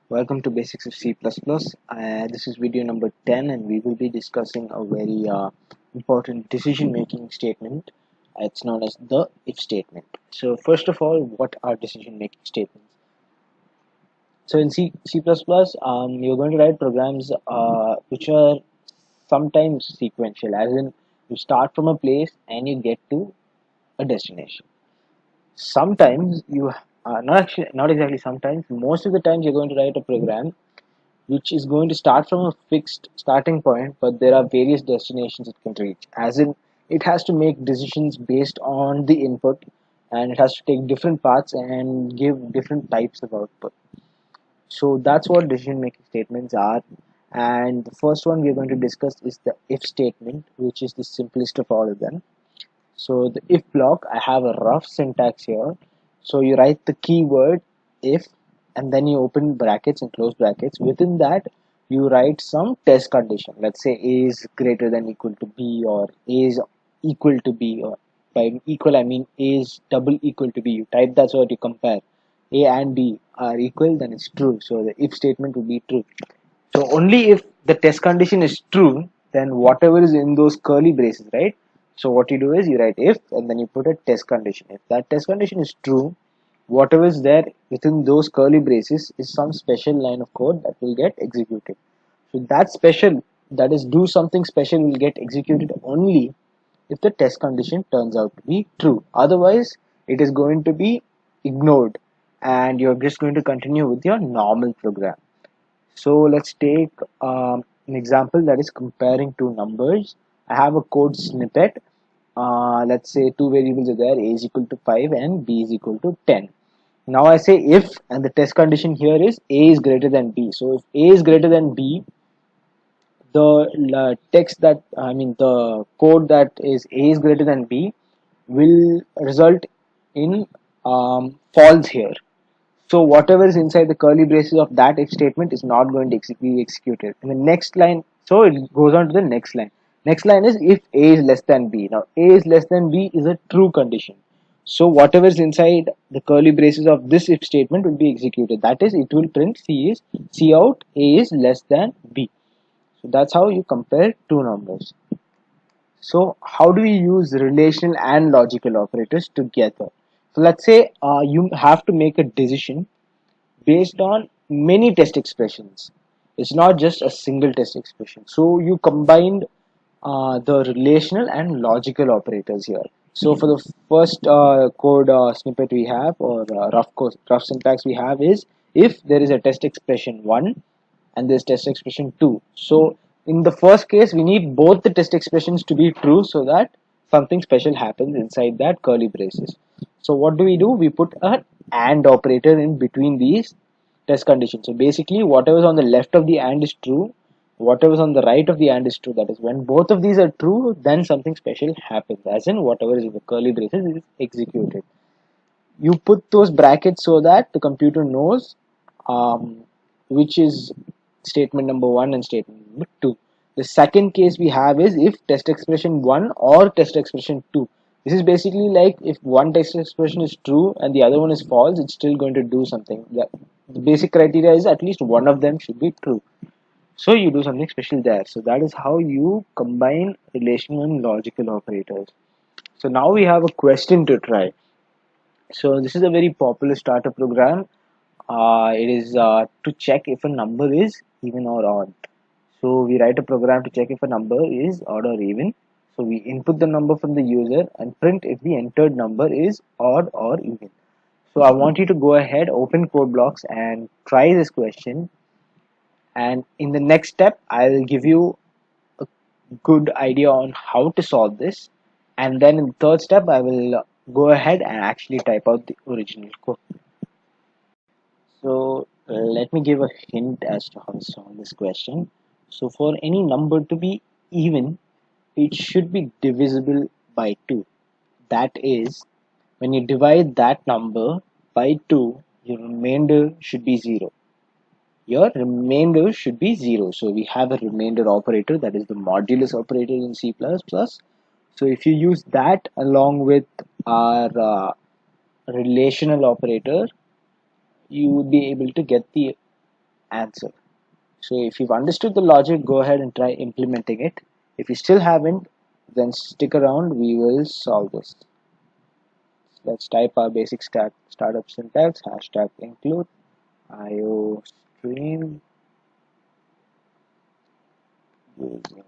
Welcome to Basics of C++. This is video number 10 and we will be discussing a very important decision making statement. It's known as the if statement. So first of all, what are decision making statements? So in C++, you're going to write programs which are sometimes sequential, as in you start from a place and you get to a destination. Sometimes not exactly sometimes, most of the times you're going to write a program which is going to start from a fixed starting point, but there are various destinations it can reach. As in, it has to make decisions based on the input, and it has to take different paths and give different types of output. So that's what decision making statements are. And the first one we're going to discuss is the if statement, which is the simplest of all of them. So the if block, I have a rough syntax here. So you write the keyword if, and then you open brackets and close brackets. Within that, you write some test condition. Let's say A is greater than equal to B, or A is equal to B, or by equal I mean A is double equal to B. You type that so that you compare. A and B are equal, then it's true. So the if statement will be true. So only if the test condition is true, then whatever is in those curly braces, right? So what you do is you write if and then you put a test condition. If that test condition is true, whatever is there within those curly braces is some special line of code that will get executed. So that special, that is do something special, will get executed only if the test condition turns out to be true. Otherwise, it is going to be ignored and you're just going to continue with your normal program. So let's take an example that is comparing two numbers. I have a code snippet. Let's say two variables are there, A is equal to 5 and B is equal to 10. Now I say if, and the test condition here is A is greater than B. So if A is greater than B, the the code that is A is greater than B will result in false here. So whatever is inside the curly braces of that if statement is not going to be executed. In the next line, so it goes on to the next line. Next line is if A is less than B. Now A is less than B is a true condition. So whatever is inside the curly braces of this if statement will be executed. That is, it will print C out A is less than B. So that's how you compare two numbers. So how do we use relational and logical operators together? So let's say you have to make a decision based on many test expressions. It's not just a single test expression. So you combined the relational and logical operators here. So for the first code snippet we have, or rough syntax we have, is if there is a test expression 1 and this test expression 2. So in the first case, we need both the test expressions to be true so that something special happens inside that curly braces. So what do? We put an AND operator in between these test conditions. So basically, whatever is on the left of the AND is true, whatever is on the right of the AND is true. That is, when both of these are true, then something special happens, as in whatever is in the curly braces is executed. You put those brackets so that the computer knows which is statement number 1 and statement number 2. The second case we have is if test expression 1 or test expression 2. This is basically like if one test expression is true and the other one is false, it's still going to do something. The basic criteria is at least one of them should be true. So you do something special there. So that is how you combine relational and logical operators. So now we have a question to try. So this is a very popular starter program. It is to check if a number is even or odd. So we write a program to check if a number is odd or even. So we input the number from the user and print if the entered number is odd or even. So I want you to go ahead, open code blocks and try this question. And in the next step, I will give you a good idea on how to solve this. And then in the third step, I will go ahead and actually type out the original code. So let me give a hint as to how to solve this question. So for any number to be even, it should be divisible by 2. That is, when you divide that number by 2, your remainder should be 0. your remainder should be 0. So we have a remainder operator, that is the modulus operator in C++. So if you use that along with our relational operator, you would be able to get the answer. So if you've understood the logic, go ahead and try implementing it. If you still haven't, then stick around, we will solve this. Let's type our basic startup syntax, hashtag include IO stream using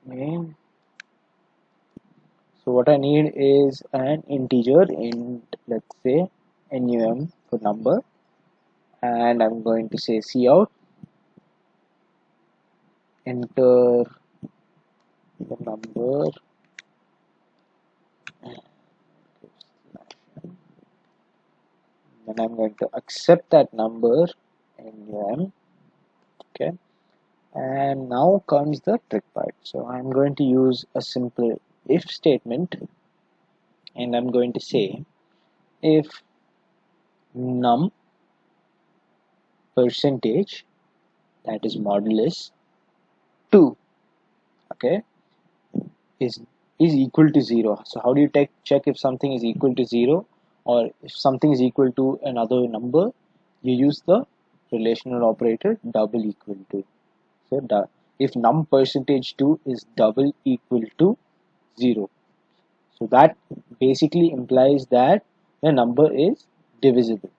name. So what I need is an integer in, let's say, num for number, and I'm going to say cout, enter the number, then I'm going to accept that number num. Okay, and now comes the trick part. So I'm going to use a simple if statement, and I'm going to say if num percentage, that is modulus 2, okay, is equal to 0. So how do you check if something is equal to 0, or if something is equal to another number? You use the relational operator double equal to. So if num percentage 2 is double equal to 0, so that basically implies that the number is divisible.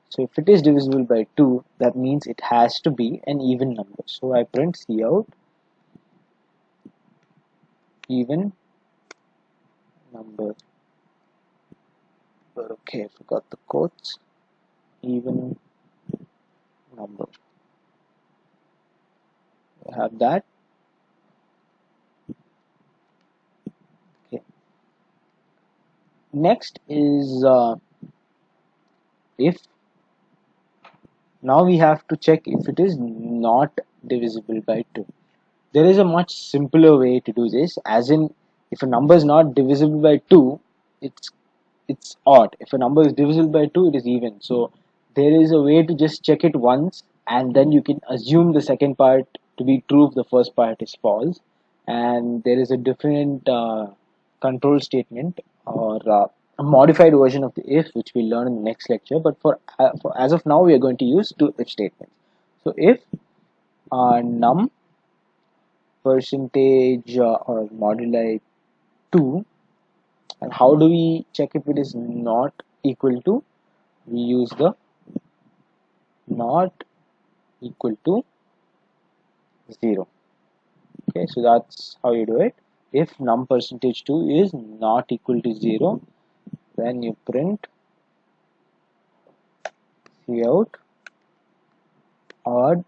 So if it is divisible by 2, that means it has to be an even number. So I print cout even number. But okay, I forgot the quotes. Even number. We have that. Okay. Next is if. Now we have to check if it is not divisible by 2. There is a much simpler way to do this, as in if a number is not divisible by 2, it's odd. If a number is divisible by 2, it is even. So there is a way to just check it once, and then you can assume the second part to be true if the first part is false. And there is a different control statement, or a modified version of the if, which we'll learn in the next lecture. But for as of now, we are going to use two if statements. So if num percentage or moduli 2, and how do we check if it is not equal to? We use the not equal to 0. Okay, so that's how you do it. If num percentage 2 is not equal to 0, then you print cout odd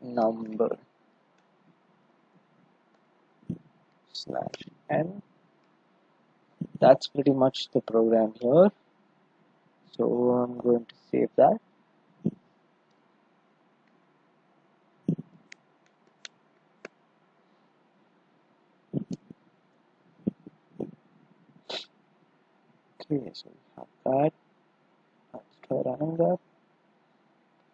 number slash n. That's pretty much the program here. So I'm going to save that. Okay, so we have that. Let's try running that.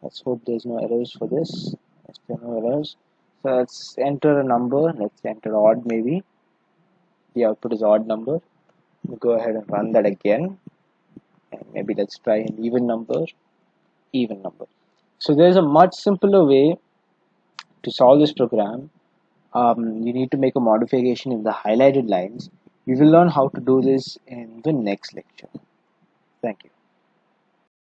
Let's hope there's no errors for this. Yes, there are no errors. So let's enter a number. Let's enter odd maybe. The output is odd number. We'll go ahead and run that again. And maybe let's try an even number. Even number. So there's a much simpler way to solve this program. You need to make a modification in the highlighted lines. We will learn how to do this in the next lecture. Thank you.